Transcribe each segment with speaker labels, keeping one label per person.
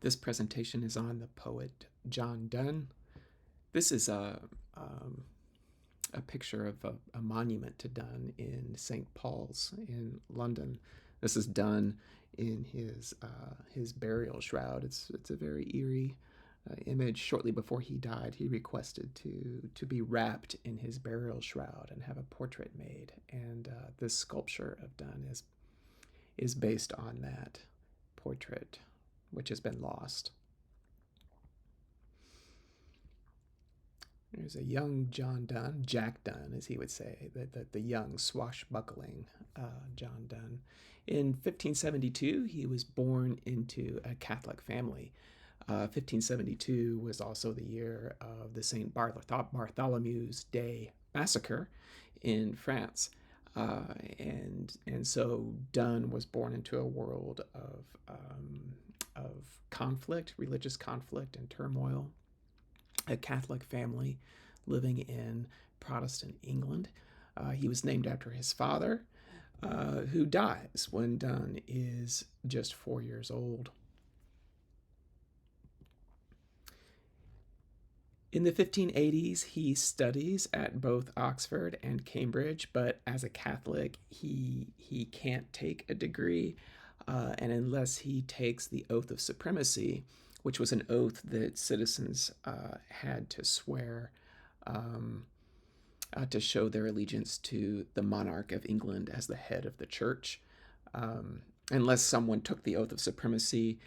Speaker 1: This presentation is on the poet John Donne. This is a picture of a monument to Donne in St. Paul's in London. This is Donne in his burial shroud. It's a very eerie image. Shortly before he died, he requested to be wrapped in his burial shroud and have a portrait made. And this sculpture of Donne is based on that portrait, which has been lost. There's a young John Donne, Jack Donne, as he would say, the young swashbuckling John Donne. In 1572, he was born into a Catholic family. 1572 was also the year of the St. Bartholomew's Day massacre in France. And so Donne was born into a world of conflict, religious conflict and turmoil. A Catholic family living in Protestant England. He was named after his father, who dies when Donne is just 4 years old. In the 1580s, he studies at both Oxford and Cambridge, but as a Catholic, he can't take a degree, and unless he takes the oath of supremacy, which was an oath that citizens had to swear to show their allegiance to the monarch of England as the head of the church. Unless someone took the oath of supremacy,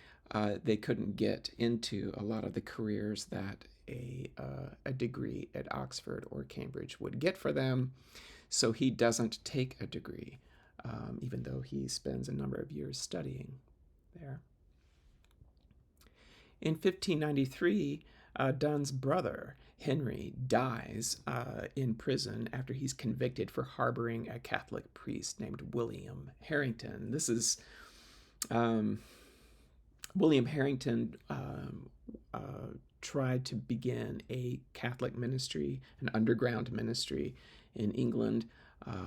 Speaker 1: they couldn't get into a lot of the careers that a degree at Oxford or Cambridge would get for them. So he doesn't take a degree, even though he spends a number of years studying there. In 1593, Donne's brother, Henry, dies in prison after he's convicted for harboring a Catholic priest named William Harrington. This is William Harrington tried to begin a Catholic ministry, an underground ministry in England.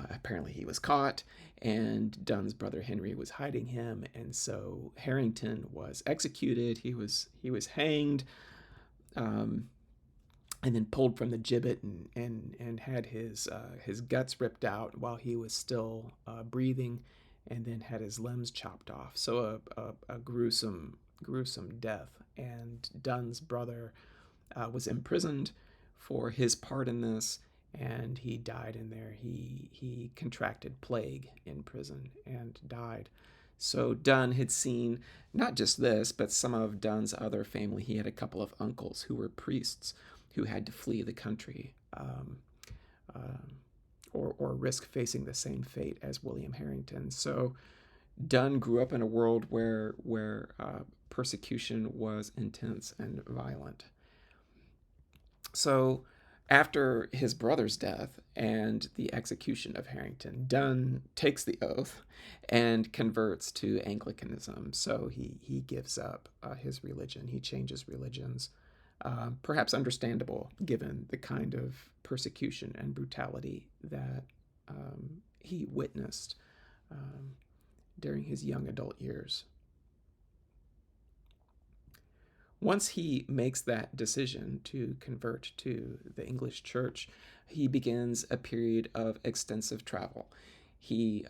Speaker 1: Apparently he was caught, and Donne's brother Henry was hiding him, and so Harrington was executed. He was hanged, and then pulled from the gibbet and had his guts ripped out while he was still breathing, and then had his limbs chopped off. So a gruesome death. And Donne's brother was imprisoned for his part in this, and he died in there. He contracted plague in prison and died. So Donne had seen not just this, but some of Donne's other family. He had a couple of uncles who were priests who had to flee the country or risk facing the same fate as William Harrington. So Donne grew up in a world where persecution was intense and violent. So after his brother's death and the execution of Harrington, Donne takes the oath and converts to Anglicanism. So he gives up his religion. He changes religions, perhaps understandable given the kind of persecution and brutality that he witnessed during his young adult years. Once he makes that decision to convert to the English church, he begins a period of extensive travel. We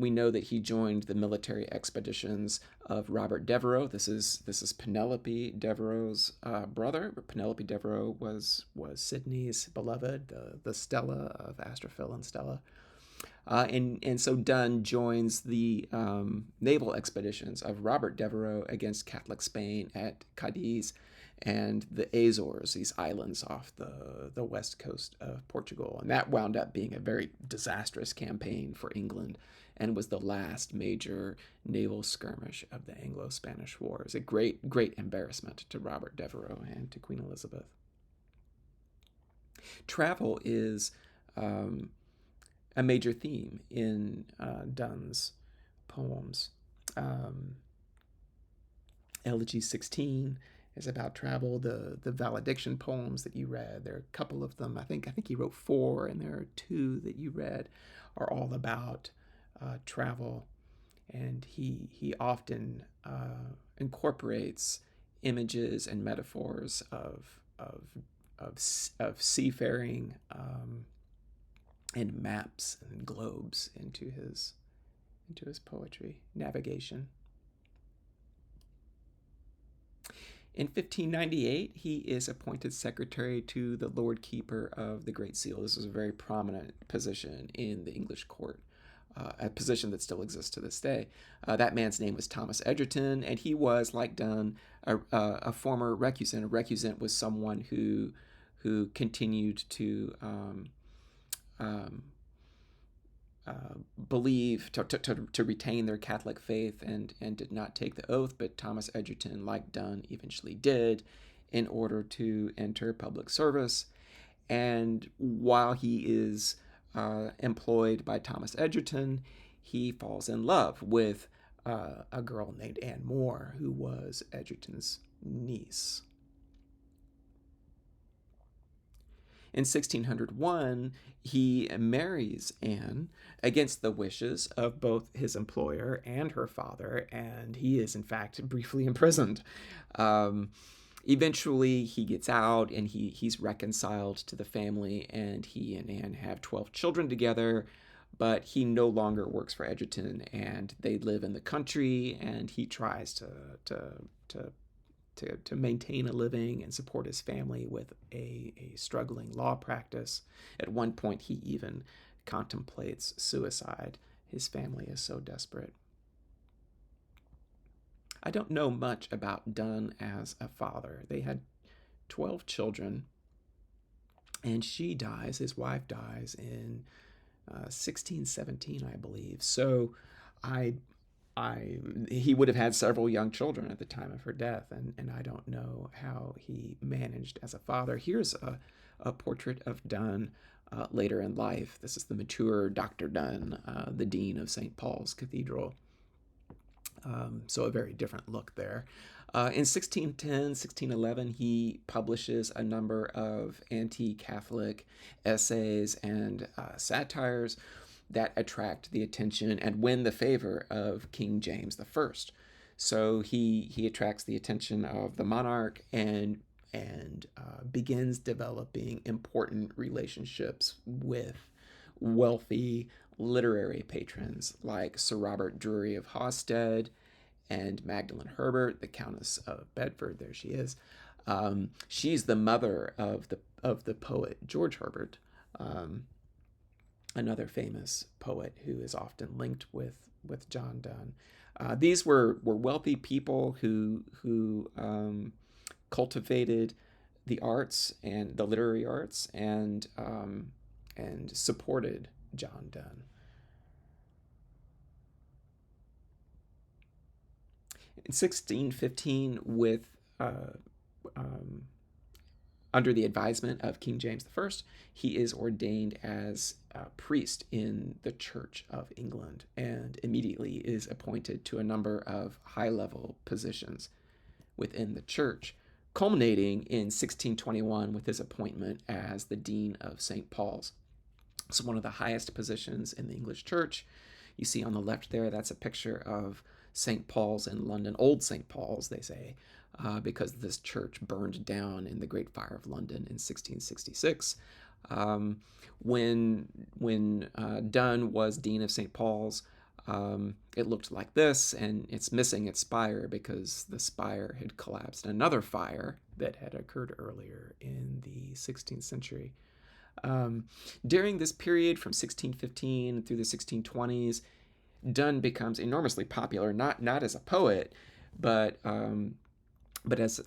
Speaker 1: know that he joined the military expeditions of Robert Devereux. This is Penelope Devereux's brother. Penelope Devereux was Sidney's beloved, the Stella of Astrophil and Stella. And so Donne joins the naval expeditions of Robert Devereux against Catholic Spain at Cadiz and the Azores, these islands off the west coast of Portugal. And that wound up being a very disastrous campaign for England and was the last major naval skirmish of the Anglo-Spanish War. It was a great embarrassment to Robert Devereux and to Queen Elizabeth. Travel is a major theme in Donne's poems. Elegy 16 is about travel. The valediction poems that you read, there are a couple of them. I think he wrote 4, and there are 2 that you read, are all about travel. And he often incorporates images and metaphors of seafaring, and maps and globes into his poetry, navigation. In 1598, he is appointed secretary to the Lord Keeper of the Great Seal. This was a very prominent position in the English court, a position that still exists to this day. That man's name was Thomas Egerton, and he was, like Donne, a former recusant. A recusant was someone who continued to believe, to retain their Catholic faith, and did not take the oath, but Thomas Egerton, like Donne, eventually did in order to enter public service. And while he is employed by Thomas Egerton, he falls in love with a girl named Anne Moore, who was Egerton's niece. In 1601, he marries Anne against the wishes of both his employer and her father, and he is, in fact, briefly imprisoned. Eventually, he gets out, and he's reconciled to the family, and he and Anne have 12 children together, but he no longer works for Egerton, and they live in the country, and he tries to maintain a living and support his family with a struggling law practice. At one point, he even contemplates suicide. His family is so desperate. I don't know much about Donne as a father. They had 12 children, and his wife dies in 1617, I believe. So he would have had several young children at the time of her death, and I don't know how he managed as a father. Here's a portrait of Donne later in life. This is the mature Dr. Donne, the dean of St. Paul's Cathedral. So a very different look there. In 1610, 1611, he publishes a number of anti-Catholic essays and satires that attract the attention and win the favor of King James I. So he attracts the attention of the monarch and begins developing important relationships with wealthy literary patrons like Sir Robert Drury of Hawstead and Magdalen Herbert, the Countess of Bedford. There she is. She's the mother of the poet George Herbert, another famous poet who is often linked with John Donne. These were wealthy people who cultivated the arts and the literary arts and supported John Donne. In 1615, under the advisement of King James I, he is ordained as a priest in the Church of England and immediately is appointed to a number of high-level positions within the church, culminating in 1621 with his appointment as the Dean of St. Paul's. So one of the highest positions in the English church. You see on the left there, that's a picture of St. Paul's in London, Old St. Paul's, they say, because this church burned down in the Great Fire of London in 1666. When Donne was Dean of St. Paul's, it looked like this, and it's missing its spire because the spire had collapsed in another fire that had occurred earlier in the 16th century. During this period from 1615 through the 1620s, Donne becomes enormously popular, not as a poet, but as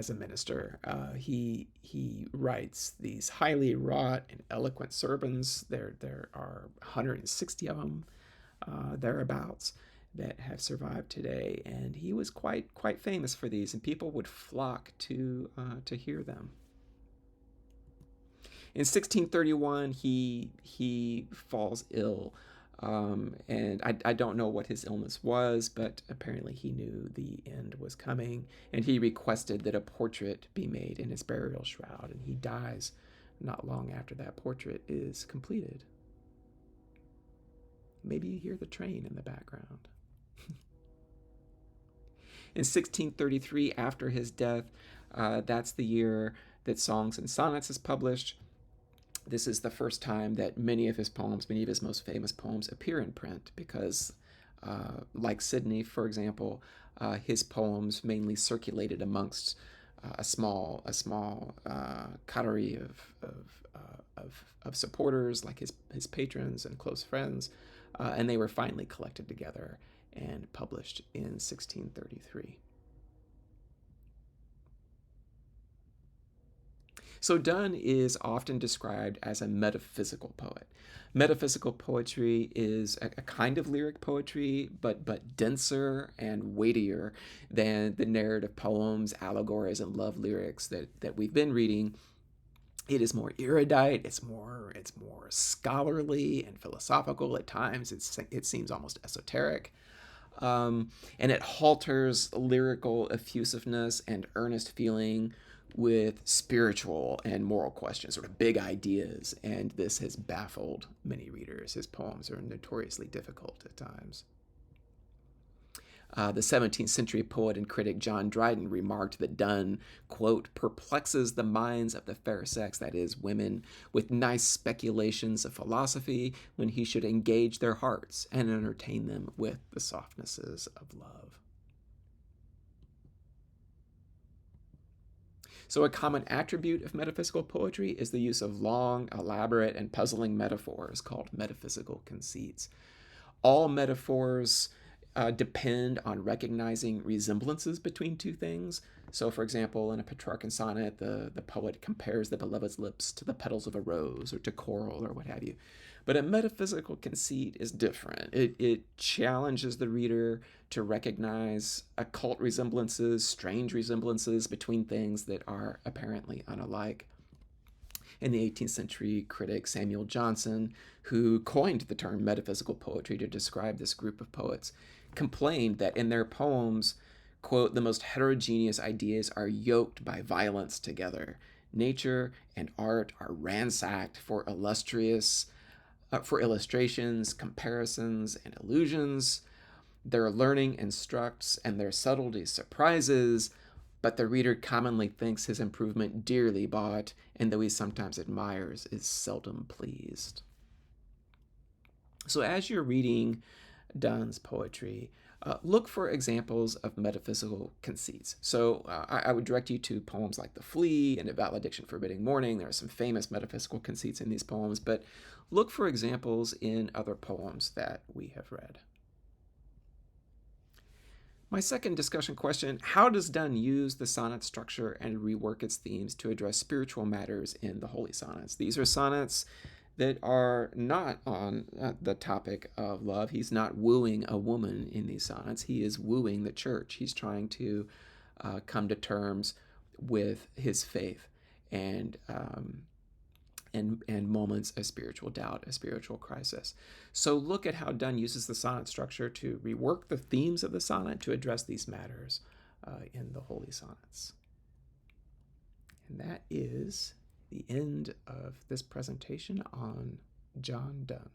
Speaker 1: a minister. He writes these highly wrought and eloquent sermons. There are 160 of them thereabouts that have survived today, and he was quite famous for these, and people would flock to hear them. In 1631, he falls ill, and I don't know what his illness was, but apparently he knew the end was coming, and he requested that a portrait be made in his burial shroud, and he dies not long after that portrait is completed. Maybe you hear the train in the background. In 1633, after his death, that's the year that Songs and Sonnets is published. This is the first time that many of his most famous poems, appear in print because, like Sidney, for example, his poems mainly circulated amongst a small coterie of supporters, like his patrons and close friends, and they were finally collected together and published in 1633. So Donne is often described as a metaphysical poet. Metaphysical poetry is a kind of lyric poetry, but denser and weightier than the narrative poems, allegories, and love lyrics that we've been reading. It is more erudite. It's more scholarly and philosophical at times. It seems almost esoteric. And it halters lyrical effusiveness and earnest feeling with spiritual and moral questions, sort of big ideas, and this has baffled many readers. His poems are notoriously difficult at times. The 17th century poet and critic John Dryden remarked that Donne, quote, perplexes the minds of the fair sex, that is, women, with nice speculations of philosophy when he should engage their hearts and entertain them with the softnesses of love. So a common attribute of metaphysical poetry is the use of long, elaborate, and puzzling metaphors called metaphysical conceits. All metaphors depend on recognizing resemblances between two things. So, for example, in a Petrarchan sonnet, the poet compares the beloved's lips to the petals of a rose or to coral or what have you. But a metaphysical conceit is different. It challenges the reader to recognize occult resemblances, strange resemblances between things that are apparently unalike. And the 18th century critic Samuel Johnson, who coined the term metaphysical poetry to describe this group of poets, complained that in their poems, quote, the most heterogeneous ideas are yoked by violence together. Nature and art are ransacked for illustrations, comparisons, and illusions. Their learning instructs and their subtlety surprises, but the reader commonly thinks his improvement dearly bought, and though he sometimes admires, is seldom pleased. So as you're reading Donne's poetry, look for examples of metaphysical conceits. So I would direct you to poems like The Flea and A Valediction Forbidding Mourning. There are some famous metaphysical conceits in these poems, but look for examples in other poems that we have read. My second discussion question, how does Donne use the sonnet structure and rework its themes to address spiritual matters in the Holy Sonnets? These are sonnets that are not on the topic of love. He's not wooing a woman in these sonnets. He is wooing the church. He's trying to come to terms with his faith and moments of spiritual doubt, a spiritual crisis. So look at how Donne uses the sonnet structure to rework the themes of the sonnet to address these matters in the Holy Sonnets. And that is the end of this presentation on John Donne.